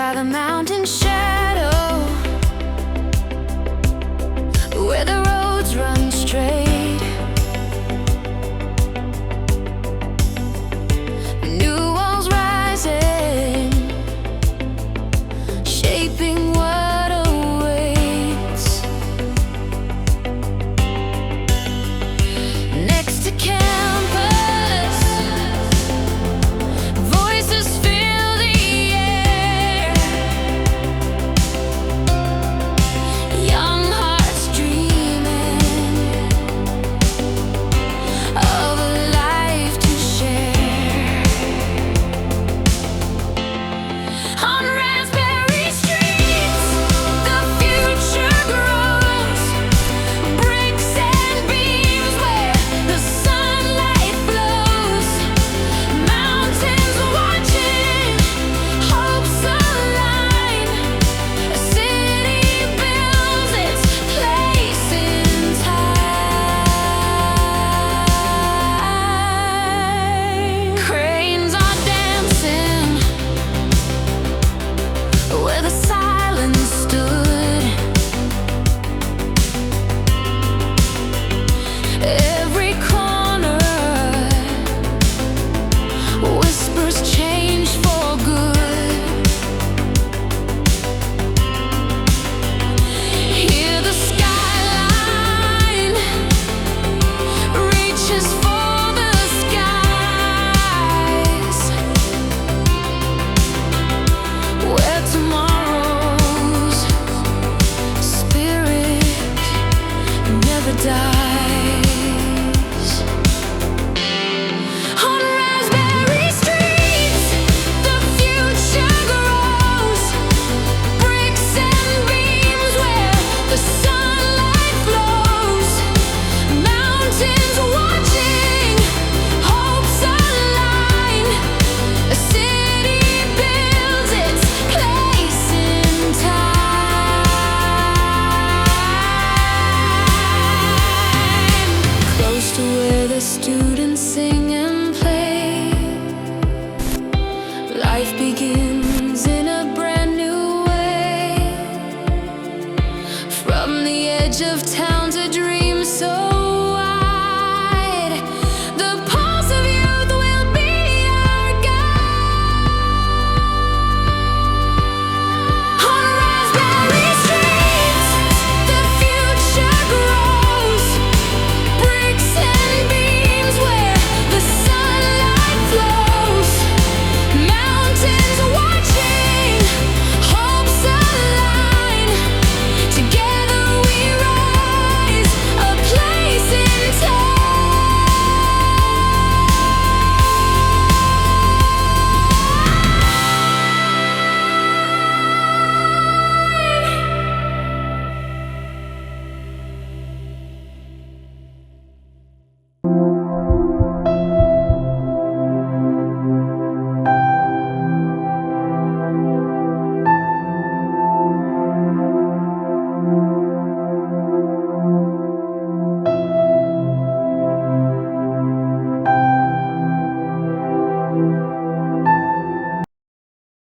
by the mountain shadow, where the roads run straight. New walls rising, shaping what awaits. Next to campus, voices fill the air. Young hearts dreaming of a life to share. On raspberry streets, the future grows. Bricks and beams where the sunlight flows. Mountains watching, hopes align. A city builds its place in time. Cranes are dancing where the silence stood. Every corner whispers change for good. Hear the skyline reaches for the skies, where tomorrow's spirit never dies. On raspberry streets, the future grows. Bricks and beams where the sunlight flows. Mountains watching, hopes align. A city builds its place in time. Close to where the students sing and